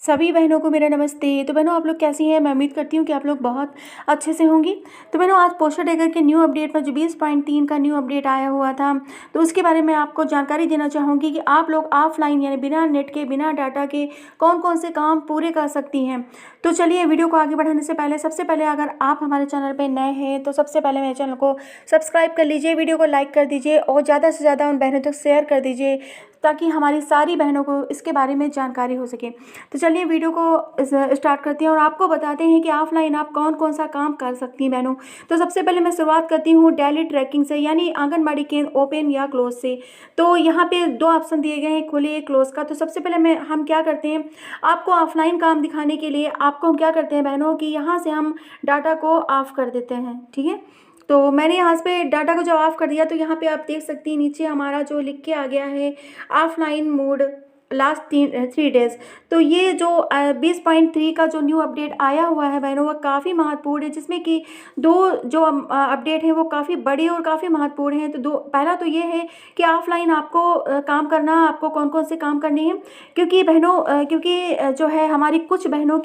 सभी बहनों को मेरा नमस्ते। तो बहनों, आप लोग कैसी हैं? मैं उम्मीद करती हूँ कि आप लोग बहुत अच्छे से होंगी। तो बहनों, आज पोस्टर टेकर के न्यू अपडेट पर जो 20.3 का न्यू अपडेट आया हुआ था, तो उसके बारे में आपको जानकारी देना चाहूँगी कि आप लोग ऑफलाइन यानी बिना नेट के, बिना डाटा के कौन कौन से काम पूरे कर सकती हैं। तो चलिए, वीडियो को आगे बढ़ाने से पहले सबसे पहले अगर आप हमारे चैनल पर नए हैं तो सबसे पहले मेरे चैनल को सब्सक्राइब कर लीजिए, वीडियो को लाइक कर दीजिए और ज़्यादा से ज़्यादा उन बहनों तक शेयर कर दीजिए ताकि हमारी सारी बहनों को इसके बारे में जानकारी हो सके। तो चलिए, वीडियो को स्टार्ट करते हैं और आपको बताते हैं कि ऑफलाइन आप कौन कौन सा काम कर सकती हैं बहनों। तो सबसे पहले मैं शुरुआत करती हूँ डेली ट्रैकिंग से, यानी आंगनबाड़ी केंद्र ओपन या क्लोज से। तो यहाँ पे दो ऑप्शन दिए गए हैं, खुले एक क्लोज का। तो सबसे पहले हम क्या करते हैं, आपको ऑफलाइन काम दिखाने के लिए आपको हम क्या करते हैं बहनों कि यहाँ से हम डाटा को ऑफ कर देते हैं। ठीक है, तो मैंने यहाँ पे डाटा को जब ऑफ कर दिया तो यहाँ पे आप देख सकती हैं नीचे हमारा जो लिख के आ गया है ऑफलाइन मोड लास्ट 3 डेज। तो ये जो 20.3 का जो न्यू अपडेट आया हुआ है बहनों, वह काफ़ी महत्वपूर्ण है, जिसमें कि दो जो अपडेट है वो काफ़ी बड़े और काफ़ी महत्वपूर्ण हैं। तो पहला तो ये है कि ऑफलाइन आपको काम करना, आपको कौन कौन से काम करने हैं, क्योंकि बहनों जो है हमारी कुछ बहनों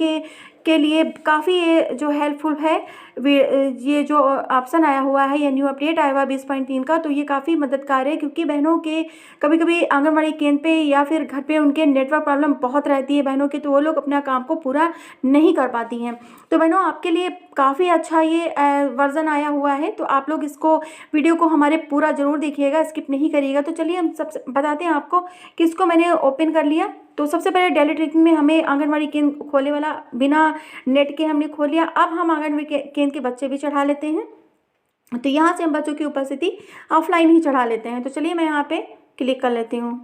के लिए काफ़ी ये जो हेल्पफुल है। ये जो ऑप्शन आया हुआ है या न्यू अपडेट आया हुआ है 20.3 का, तो ये काफ़ी मददगार है, क्योंकि बहनों के कभी कभी आंगनबाड़ी केंद्र पे या फिर घर पे उनके नेटवर्क प्रॉब्लम बहुत रहती है बहनों की, तो वो लोग अपना काम को पूरा नहीं कर पाती हैं। तो बहनों, आपके लिए काफ़ी अच्छा ये वर्जन आया हुआ है, तो आप लोग इसको वीडियो को हमारे पूरा ज़रूर देखिएगा, स्किप नहीं करिएगा। तो चलिए, हम सब बताते हैं आपको कि इसको मैंने ओपन कर लिया। तो सबसे पहले डेली ट्रैकिंग में हमें आंगनबाड़ी केंद्र खोले वाला बिना नेट के हमने खोल लिया। अब हम आंगनबाड़ी केंद्र के बच्चे भी चढ़ा लेते हैं। तो यहाँ से हम बच्चों की उपस्थिति ऑफलाइन ही चढ़ा लेते हैं। तो चलिए, मैं यहाँ पे क्लिक कर लेती हूँ।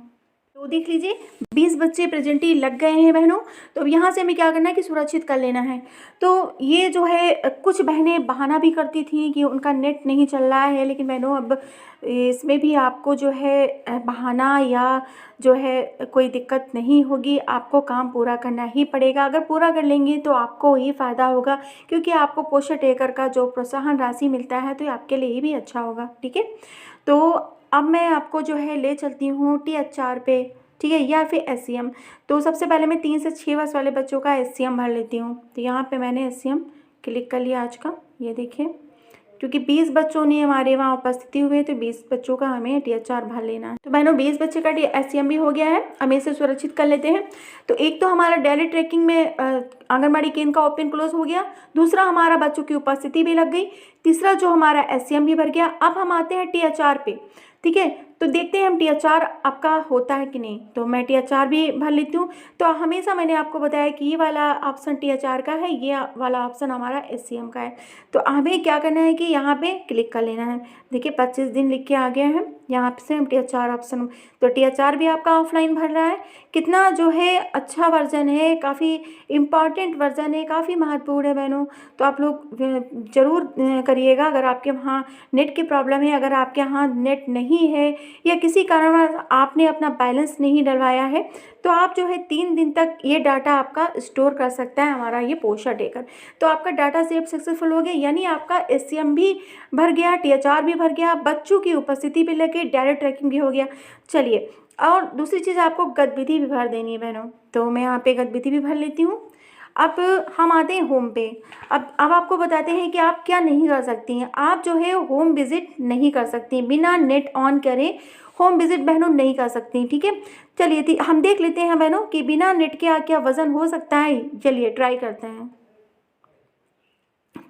तो देख लीजिए 20 बच्चे प्रेजेंटली लग गए हैं बहनों। तो अब यहाँ से हमें क्या करना है कि सुरक्षित कर लेना है। तो ये जो है कुछ बहनें बहाना भी करती थी कि उनका नेट नहीं चल रहा है, लेकिन बहनों अब इसमें भी आपको जो है बहाना या जो है कोई दिक्कत नहीं होगी, आपको काम पूरा करना ही पड़ेगा। अगर पूरा कर लेंगे तो आपको ही फ़ायदा होगा, क्योंकि आपको पोस्टर टेकर का जो प्रोत्साहन राशि मिलता है तो ये आपके लिए भी अच्छा होगा। ठीक है, तो अब मैं आपको जो है ले चलती हूँ THR पे, ठीक है, या फिर SCM। तो सबसे पहले मैं 3 से 6 वर्ष वाले बच्चों का SCM भर लेती हूँ। तो यहाँ पे मैंने SCM क्लिक कर लिया आज का। ये देखिए, क्योंकि 20 बच्चों ने हमारे वहाँ उपस्थिति हुए, तो 20 बच्चों का हमें THR भर लेना है। तो बहनों, 20 बच्चे का SCM भी हो गया है, हम इसे सुरक्षित कर लेते हैं। तो एक तो हमारा डेली ट्रैकिंग में आंगनबाड़ी केंद्र का ओपन क्लोज हो गया, दूसरा हमारा बच्चों की उपस्थिति भी लग गई, तीसरा जो हमारा SCM भी भर गया। अब हम आते हैं THR पे। ठीक है, तो देखते हैं हम THR आपका होता है कि नहीं। तो मैं THR भी भर लेती हूँ। तो हमेशा मैंने आपको बताया कि ये वाला ऑप्शन THR का है, ये वाला ऑप्शन हमारा SCM का है। तो हमें क्या करना है कि यहाँ पे क्लिक कर लेना है। देखिए 25 दिन लिख के आ गया है, यहाँ से हम THR ऑप्शन। तो THR भी आपका ऑफलाइन भर रहा है। कितना जो है अच्छा वर्जन है, काफ़ी इम्पॉर्टेंट वर्जन है, काफ़ी महत्वपूर्ण है बहनों। तो आप लोग ज़रूर करिएगा। अगर आपके वहाँ नेट की प्रॉब्लम है, अगर आपके यहाँ नेट नहीं है या किसी कारणवश आपने अपना बैलेंस नहीं डलवाया है, तो आप जो है 3 दिन तक ये डाटा आपका स्टोर कर सकता है हमारा ये पोस्टर टेकर। तो आपका डाटा सेव सक्सेसफुल हो गया, यानी आपका SCM भी भर गया, THR भी भर गया, बच्चों की उपस्थिति भी लेके डायरेक्ट ट्रैकिंग भी हो गया। चलिए, और दूसरी चीज़ आपको गतिविधि भी भर देनी है बहनों। तो मैं यहाँ पे गतिविधि भी भर लेती हूँ। अब हम आते हैं होम पे। अब आपको बताते हैं कि आप क्या नहीं कर सकती हैं। आप जो है होम विजिट नहीं कर सकती, बिना नेट ऑन करे होम विजिट बहनों नहीं कर सकती। ठीक है, चलिए हम देख लेते हैं बहनों कि बिना नेट के क्या वज़न हो सकता है। चलिए ट्राई करते हैं।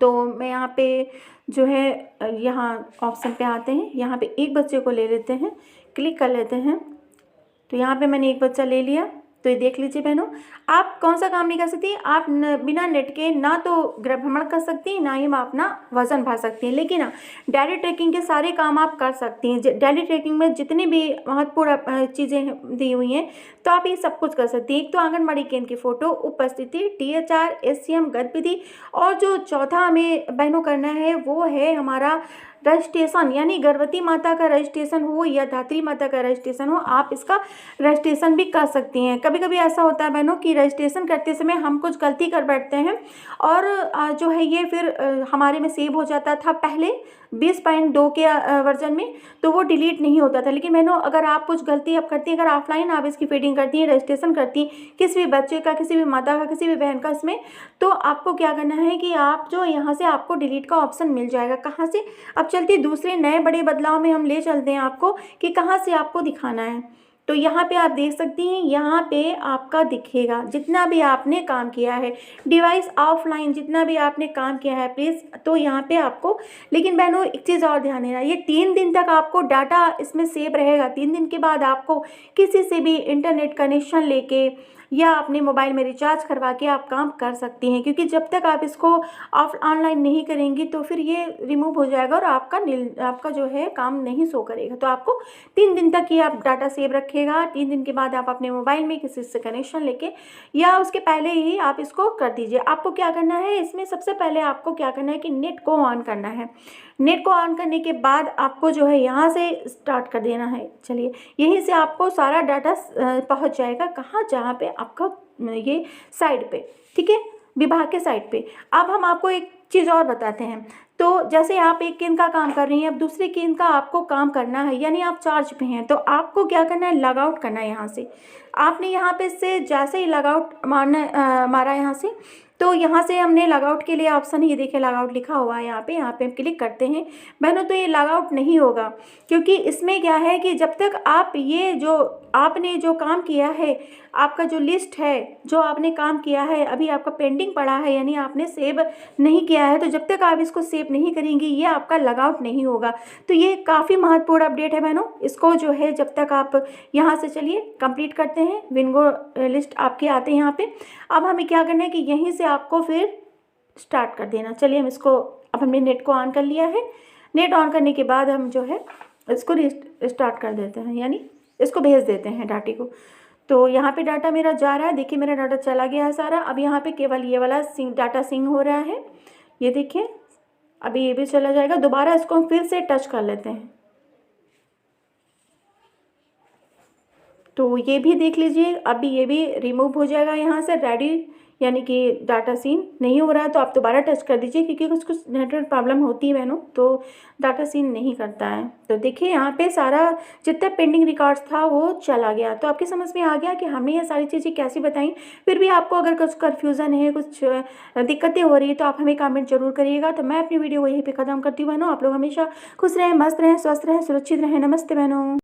तो मैं यहाँ पे जो है यहाँ ऑप्शन पे आते हैं, यहाँ पे एक बच्चे को ले लेते हैं, क्लिक कर लेते हैं। तो यहाँ पे मैंने एक बच्चा ले लिया। तो ये देख लीजिए बहनों, आप कौन सा काम नहीं कर सकती। आप बिना नेट के ना तो गृह भ्रमण कर सकती हैं, ना ही अपना वजन भर सकती हैं, लेकिन डेली ट्रैकिंग के सारे काम आप कर सकती हैं। डेली ट्रैकिंग में जितनी भी महत्वपूर्ण चीज़ें दी हुई हैं, तो आप ये सब कुछ कर सकती हैं। एक तो आंगनबाड़ी केंद्र की फ़ोटो, उपस्थिति, THR, SCM, गतिविधि, और जो चौथा हमें बहनों करना है वो है हमारा रजिस्ट्रेशन, यानी गर्भवती माता का रजिस्ट्रेशन हो या धात्री माता का रजिस्ट्रेशन हो, आप इसका रजिस्ट्रेशन भी कर सकती हैं। कभी कभी ऐसा होता है बहनों कि रजिस्ट्रेशन करते समय हम कुछ गलती कर बैठते हैं और जो है ये फिर हमारे में सेव हो जाता था पहले 20.2 के वर्जन में, तो वो डिलीट नहीं होता था। लेकिन मैंने अगर आप कुछ गलती अब करती हैं, अगर ऑफलाइन आप इसकी फीडिंग करती हैं, रजिस्ट्रेशन करती हैं किसी भी बच्चे का, किसी भी माता का, किसी भी बहन का इसमें, तो आपको क्या करना है कि आप जो यहाँ से आपको डिलीट का ऑप्शन मिल जाएगा। कहाँ से? अब चलती दूसरे नए बड़े बदलाव में हम ले चलते हैं आपको कि कहाँ से आपको दिखाना है। तो यहाँ पे आप देख सकती हैं, यहाँ पे आपका दिखेगा जितना भी आपने काम किया है, डिवाइस ऑफलाइन जितना भी आपने काम किया है प्लीज़, तो यहाँ पे आपको। लेकिन बहनों एक चीज़ और ध्यान देना, ये 3 दिन तक आपको डाटा इसमें सेव रहेगा। 3 दिन के बाद आपको किसी से भी इंटरनेट कनेक्शन लेके या अपने मोबाइल में रिचार्ज करवा के आप काम कर सकती हैं, क्योंकि जब तक आप इसको ऑनलाइन नहीं करेंगी तो फिर ये रिमूव हो जाएगा और आपका जो है काम नहीं शो करेगा। तो आपको 3 दिन तक ये आप डाटा सेव रखेगा। 3 दिन के बाद आप अपने मोबाइल में किसी से कनेक्शन लेके या उसके पहले ही आप इसको कर दीजिए। आपको क्या करना है इसमें, सबसे पहले आपको क्या करना है कि नेट को ऑन करना है। नेट को ऑन करने के बाद आपको जो है यहाँ से स्टार्ट कर देना है। चलिए, यहीं से आपको सारा डाटा पहुँच जाएगा। कहाँ? जहाँ पे आपका ये साइड पे, ठीक है, विभाग के साइड पे। अब हम आपको एक चीज़ और बताते हैं। तो जैसे आप एक केंद्र का काम कर रही हैं, अब दूसरे केंद्र का आपको काम करना है, यानी आप चार्ज पे हैं, तो आपको क्या करना है, लॉग आउट करना है। यहाँ से आपने यहाँ पे से जैसे ही लॉग आउट मारा यहाँ से, तो यहाँ से हमने लॉग आउट के लिए ऑप्शन, ये देखिए लॉग आउट लिखा हुआ है यहाँ पे हम क्लिक करते हैं बहनों, तो ये लॉग आउट नहीं होगा, क्योंकि इसमें क्या है कि जब तक आप ये जो आपने जो काम किया है, आपका जो लिस्ट है जो आपने काम किया है अभी आपका पेंडिंग पड़ा है, यानी आपने सेव नहीं किया है, तो जब तक आप इसको सेव नहीं करेंगी ये आपका लॉग आउट नहीं होगा। तो ये काफ़ी महत्वपूर्ण अपडेट है बहनों। इसको जो है जब तक आप यहाँ से, चलिए कंप्लीट करते हैं, विंडो लिस्ट आपके आते हैं यहाँ पे। अब हमें क्या करना है कि यहीं से आपको फिर स्टार्ट कर देना। चलिए हम इसको, अब हमने नेट को ऑन कर लिया है। नेट ऑन करने के बाद हम जो है इसको स्टार्ट कर देते हैं, यानी इसको भेज देते हैं डाटे को। तो यहाँ पे डाटा मेरा जा रहा है, देखिए मेरा डाटा चला गया है सारा। अब यहाँ पे केवल ये वाला डाटा सिंक हो रहा है, ये देखिए अभी ये भी चला जाएगा। दोबारा इसको हम फिर से टच कर लेते हैं, तो ये भी देख लीजिए अभी ये भी रिमूव हो जाएगा यहाँ से, रेडी, यानी कि डाटा सीन नहीं हो रहा है। तो आप दोबारा टच कर दीजिए, क्योंकि कुछ कुछ नेटवर्क प्रॉब्लम होती है बहनों, तो डाटा सीन नहीं करता है। तो देखिए यहाँ पे सारा जितना पेंडिंग रिकॉर्ड्स था वो चला गया। तो आपकी समझ में आ गया कि हमने ये सारी चीज़ें कैसी बताई। फिर भी आपको अगर कुछ कन्फ्यूज़न है, कुछ दिक्कतें हो रही है, तो आप हमें कमेंट जरूर करिएगा। तो मैं अपनी वीडियो को यहीं पर ख़त्म करती हूँ बहनों। आप लोग हमेशा खुश रहें, मस्त रहें, स्वस्थ रहें, सुरक्षित रहें। नमस्ते बहनों।